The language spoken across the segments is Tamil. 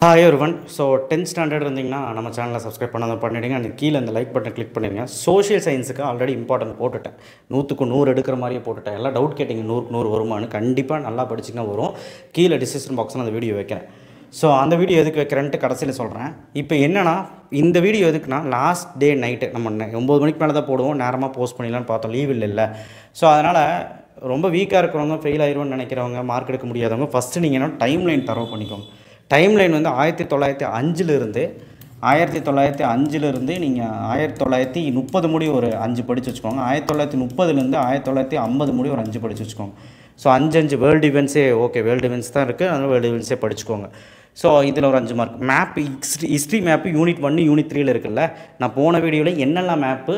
Hi everyone. So 10th standard இருந்தீங்கன்னா நம்ம சேனலை சப்ஸ்கிரைப் பண்ணிடுங்க அண்ட் கீழே இந்த லைக் பட்டன் கிளிக் பண்ணிடுங்க. சோஷியல் சயின்ஸுக்கு ஆல்ரெடி இம்பார்ட்டன்ட் போட்டுட்டேன். 100க்கு 100 எடுக்கிற மாதிரியே போட்டுட்டேன். எல்லாம் டவுட் கேட்டிங்க 100க்கு 100 வருமானு கண்டிப்பாக நல்லா படிச்சிங்கன்னா வரும். கீழே டிஸ்கிரிப்ஷன் பாக்ஸில் அந்த வீடியோ வைக்கிறேன். ஸோ அந்த வீடியோ எதுக்கு வைக்கிறேன்ட்டு கடைசியில் சொல்கிறேன். இப்போ என்னென்னா இந்த வீடியோ எதுக்குன்னா லாஸ்ட் டே நைட்டு நம்ம 9 மணிக்கு மேலே தான் போடுவோம். நேரமாக போஸ்ட் பண்ணிடலான்னு பார்த்தோம், லீவ் இல்லை. ஸோ அதனால் ரொம்ப வீக்காக இருக்கிறவங்க, ஃபெயில் ஆயிடுவோன்னு நினைக்கிறவங்க, மார்க் எடுக்க முடியாதவங்க ஃபஸ்ட்டு நீங்கள் என்ன டைம் லைன் தரவு பண்ணிக்கோங்க. டைம்லைன் வந்து 1905 1905 நீங்கள் 1930 முடி ஒரு 5 படித்து வச்சுக்கோங்க. 1930 1950 முடி ஒரு 5 படித்து வச்சுக்கோங்க. ஸோ 5 வேர்ல்டு இவெண்ட்ஸே ஓகே, வேர்ல்டு இவெண்ட்ஸ் தான் இருக்குது, அதனால் வேர்ல்டு இவெண்ட்ஸே படிச்சுக்கோங்க. ஸோ இதில் ஒரு 5 mark. Map history map unit 1 unit 3 இருக்குல்ல, நான் போன வீடியோவில் என்னெல்லாம் மேப்பு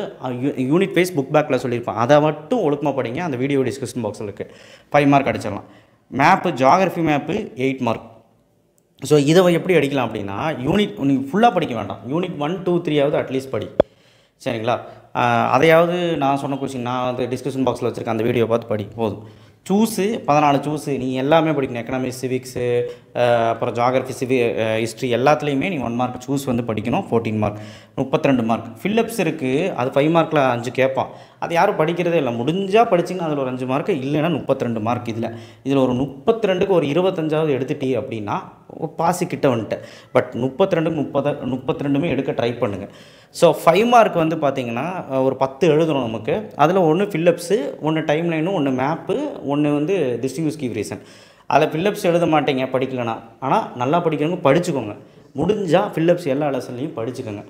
யூனிட் வைஸ் புக் பேக்கில் சொல்லியிருப்பேன், அதை மட்டும் ஒழுக்கமாக படிங்க. அந்த வீடியோ டிஸ்கிரிப்ஷன் பாக்ஸில் இருக்குது. 5 மார்க் அடிச்சிடலாம். Map geography map 8 mark. So இதை எப்படி அடிக்கலாம் அப்படின்னா, யூனிட் நீங்கள் ஃபுல்லாக படிக்க வேண்டாம், யூனிட் 1 2 3 அட்லீஸ்ட் படி, சரிங்களா? அதையாவது நான் சொன்ன கொஸ்டின் நான் வந்து டிஸ்கிரிப்ஷன் பாக்ஸில் வச்சுருக்கேன், அந்த வீடியோ பார்த்து படி போதும். சூஸு 14 சூஸு நீங்கள் எல்லாமே படிக்கணும். எக்கனாமிக்ஸ், சிவிக்ஸு, அப்புறம் ஜியாகிரஃபி, ஹிஸ்ட்ரி எல்லாத்துலேயுமே நீங்கள் 1 மார்க் சூஸ் வந்து படிக்கணும். 14 மார்க் 32 மார்க். ஃபில்லப்ஸ் இருக்குது, அது 5 மார்க்கில் 5 கேட்பான், அது யாரும் படிக்கிறதே இல்லை. முடிஞ்சால் படிச்சிங்கன்னா அதில் ஒரு 5 மார்க்கு, இல்லைன்னா 32 மார்க். இதில் ஒரு 32க்கு ஒரு 25 எடுத்துட்டீ அப்படின்னா பாசி கிட்ட வந்துட்டேன். பட் 32மே எடுக்க ட்ரை பண்ணுங்கள். ஸோ 5 மார்க் வந்து பார்த்திங்கன்னா ஒரு 10 எழுதணும் நமக்கு. அதில் ஒன்று ஃபில்லப்ஸு, ஒன்று டைம் லைனு, ஒன்று மேப்பு, ஒன்று வந்து டிஸ்டிங்விஷ் கீ ரீசன். அதில் ஃபில்லப்ஸ் எழுத மாட்டீங்க படிக்கலனா, ஆனால் நல்லா படிக்கிறவங்க படிச்சுக்கோங்க. முடிஞ்சால் ஃபில்லப்ஸ் எல்லா லெசன்லையும் படிச்சுக்கோங்க.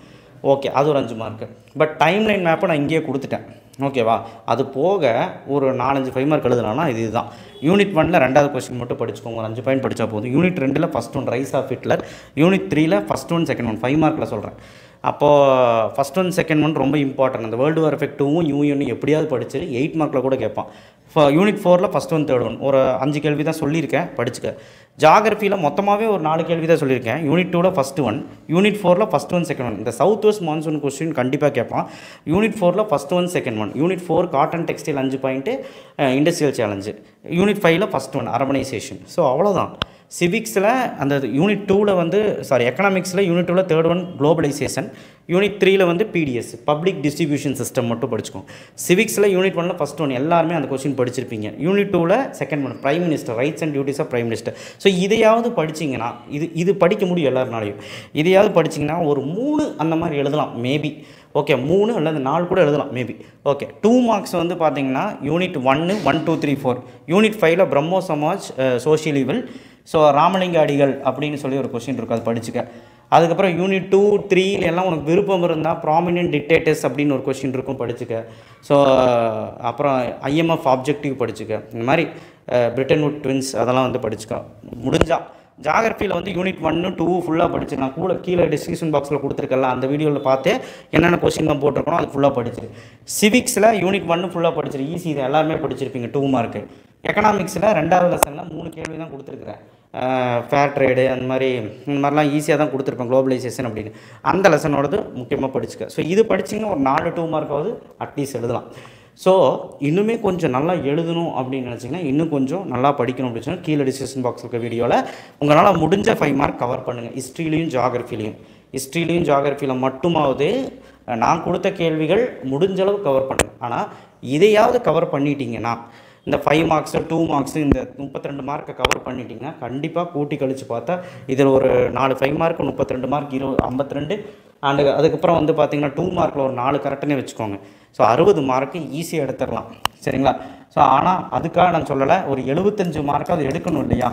ஓகே, அது ஒரு 5 மார்க்கு. பட் டைம் லைன் மேப்பை நான் இங்கேயே கொடுத்துட்டேன், ஓகேவா? அது போக ஒரு 4-5 5 மார்க் எழுதலாம்னா இதுதான். யூனிட் 1ல் 2வது கொஸ்டின் மட்டும் படிச்சுக்கோங்க, ஒரு 5 பாயிண்ட் படித்தா போதும். யூனிட் 2ல் first one rise of Hitler, unit 3ல் ஃபஸ்ட் ஒன் செகண்ட் ஒன் 5 மார்க்கில் சொல்கிறேன். அப்போது ஃபஸ்ட் ஒன் செகண்ட் ஒன் ரொம்ப இம்பார்ட்டன்ட். அந்த வேர்ல்டு வார் எஃபெக்ட் 2வும் யூஎன் எப்படியாவது படிச்சு 8 மார்க்கில் கூட கேட்பான். யூனிட் 4ல் ஃபஸ்ட் ஒன் தேர்ட் ஒன் ஒரு 5 கேள்வி தான் சொல்லியிருக்கேன், படிச்சுக்க. ஜியாகிரஃபியில் மொத்தமாகவே ஒரு 4 கேள்வி தான் சொல்லியிருக்கேன். யூனிட் 2ல் ஃபஸ்ட் ஒன், யூனிட் 4ல் ஃபஸ்ட் ஒன் செகண்ட் ஒன். இந்த சவுத் வெஸ்ட் மான்சூன் கொஸ்டின் கண்டிப்பாக கேட்பான். யூனிட் 4ல் first one second one, unit 4 cotton textile 5 point, industrial challenge. Unit 5ல் ஃபஸ்ட் ஒன் அர்பனைசேஷன். ஸோ அவ்வளோதான். சிவிக்ஸில் அந்த யூனிட் 2ல் வந்து எக்கனாமிக்ஸில் யூனிட் 2ல் தேர்ட் ஒன் குளோபலைசேஷன், யூனிட் 3ல் வந்து பிடிஎஸ் பப்ளிக் டிஸ்ட்ரிபியூஷன் சிஸ்டம் மட்டும் படிச்சுக்கோங்க. சிவிக்ஸில் யூனிட் 1ல் ஃபஸ்ட் ஒன் எல்லாருமே அந்த கொஸ்டின் படிச்சிருப்பீங்க. யூனிட் 2ல் second one prime minister, rights and duties of prime minister. So இதையாவது படிச்சிங்கன்னா இது படிக்க முடியும் எல்லாருனாலையும். இதையாவது படிச்சிங்கன்னா ஒரு 3 அந்த மாதிரி எழுதலாம் மேபி. ஓகே, 3 அல்லது 4 கூட எழுதலாம் மேபி. ஓகே, 2 மார்க்ஸ் வந்து பார்த்தீங்கன்னா யூனிட் 1 1 2 3 4, யூனிட் 5ல் Brahmo Samaj social evil. So Ramalinga Adigal அப்படின்னு சொல்லி ஒரு கொஸ்டின் இருக்குது, அது படிச்சுக்க. அதுக்கப்புறம் யூனிட் 2 3 எல்லாம் உனக்கு விருப்பம் இருந்தால் ப்ராமினென்ட் டிக்டேட்டர்ஸ் அப்படின்னு ஒரு கொஸ்டின் இருக்கும், படிச்சுக்க. ஸோ அப்புறம் ஐஎம்எஃப் ஆப்ஜெக்டிவ் படிச்சுக்க. இந்த மாதிரி பிரிட்டன் வுட் ட்வின்ஸ் அதெல்லாம் வந்து படிச்சுக்க முடிஞ்சால். ஜியாகிரஃபியில் வந்து யூனிட் 1 2 ஃபுல்லாக படிச்சு நான் கீழே டிஸ்கிரிப்ஷன் பாக்ஸில் கொடுத்துருக்கல, அந்த வீடியோவில் பார்த்து என்னென்ன கொஸ்டின் தான் போட்டிருக்கணும் அது ஃபுல்லாக படிச்சிரு. சிவிக்ஸில் யூனிட் 1 ஃபுல்லாக படிச்சிரு, ஈஸி, இதை எல்லாருமே படிச்சிருப்பீங்க 2 மார்க்கு. எக்கனாமிக்ஸில் 2வது லெசனில் 3 கேள்வி தான் கொடுத்துருக்குறேன். ஃபேர் ட்ரேடு அந்த மாதிரிலாம் ஈஸியாக தான் கொடுத்துருப்பேன், குளோபலைசேஷன் அப்படின்னு. அந்த லெசனோடது முக்கியமாக படிச்சுக்க. ஸோ இது படிச்சிங்கன்னா ஒரு 4 2 மார்க்காவது அட்லீஸ்ட் எழுதலாம். ஸோ இன்னுமே கொஞ்சம் நல்லா எழுதணும் அப்படின்னு நினச்சிங்கன்னா, இன்னும் கொஞ்சம் நல்லா படிக்கணும் அப்படின்னு சொன்னால் கீழே டிஸ்கிரிப்ஷன் பாக்ஸ் இருக்க வீடியோவில் உங்களால் முடிஞ்ச 5 மார்க் கவர் பண்ணுங்கள். ஹிஸ்ட்ரிலையும் ஜியாகிரஃபிலையும் மட்டுமாவது நான் கொடுத்த கேள்விகள் முடிஞ்சளவு கவர் பண்ணுங்கள். ஆனால் இதையாவது கவர் பண்ணிட்டீங்கன்னா, இந்த 5 மார்க்ஸு 2 மார்க்ஸு இந்த 32 மார்க்கை கவர் பண்ணிட்டீங்கன்னா கண்டிப்பாக கூட்டி கழித்து பார்த்தா இதில் ஒரு 4 5 மார்க் 32 மார்க் 52. அண்டு அதுக்கப்புறம் வந்து பார்த்திங்கன்னா 2 மார்க்கில் ஒரு 4 கரெக்டுன்னே வச்சுக்கோங்க. ஸோ 60 மார்க்கு ஈஸியாக எடுத்துடலாம், சரிங்களா? ஸோ ஆனால் அதுக்காக நான் சொல்லலை, ஒரு 75 மார்க்காவது எடுக்கணும் இல்லையா?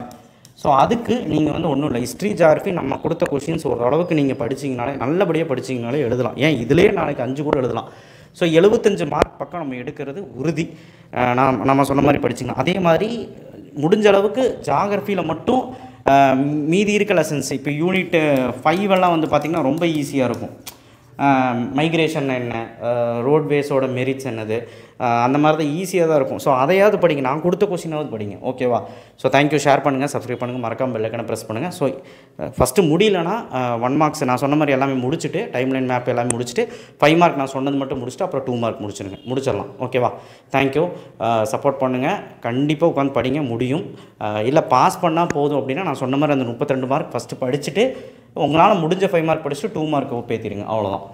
ஸோ அதுக்கு நீங்கள் வந்து ஒன்றும் இல்லை, ஹிஸ்ட்ரி ஜியாகிரஃபி நம்ம கொடுத்த கொஷின்ஸ் ஓரளவுக்கு நீங்கள் படிச்சிங்கனாலே, நல்லபடியாக படிச்சிங்கனாலே எழுதலாம். ஏன் இதிலே நாளைக்கு 5 கூட எழுதலாம். ஸோ 75 மார்க் பக்கம் நம்ம எடுக்கிறது உறுதி. நம்ம சொன்ன மாதிரி படிச்சிங்கன்னா, அதே மாதிரி முடிஞ்ச அளவுக்கு ஜியாகிரஃபியில் மட்டும் மீதி இருக்க லெசன்ஸ் இப்போ யூனிட் 5 எல்லாம் வந்து பார்த்திங்கன்னா ரொம்ப ஈஸியாக இருக்கும். மைக்ரேஷன் என்ன, ரோட்வேஸோட மெரிட்ஸ் என்னது, அந்த மாதிரி தான் ஈஸியாக தான் இருக்கும். ஸோ அதையாவது படிங்க, நான் கொடுத்த கொஸ்டினாவது படிங்க. ஓகேவா? So thank you. ஷேர் பண்ணுங்கள், சப்ஸ்கிரைப் பண்ணுங்கள், மறக்காம பெல் ஐகானை ப்ரெஸ் பண்ணுங்கள். ஸோ ஃபஸ்ட்டு முடியலன்னா 1 மார்க்ஸ் நான் சொன்ன மாதிரி எல்லாமே முடிச்சுட்டு, டைம்லைன் மேப் எல்லாமே முடிச்சுட்டு 5 மார்க் நான் சொன்னது மட்டும் முடிச்சுட்டு அப்புறம் 2 மார்க் முடிச்சிடலாம். ஓகேவா? தேங்க்யூ. சப்போர்ட் பண்ணுங்கள், கண்டிப்பாக உட்காந்து படிங்க, முடியும். இல்லை பாஸ் பண்ணால் போதும் அப்படின்னா நான் சொன்ன மாதிரி அந்த 32 மார்க் ஃபஸ்ட்டு படிச்சுட்டு உங்களால் முடிஞ்ச 5 மார்க் படிச்சுட்டு 2 மார்க் பேத்திடுங்க. அவ்வளோதான்.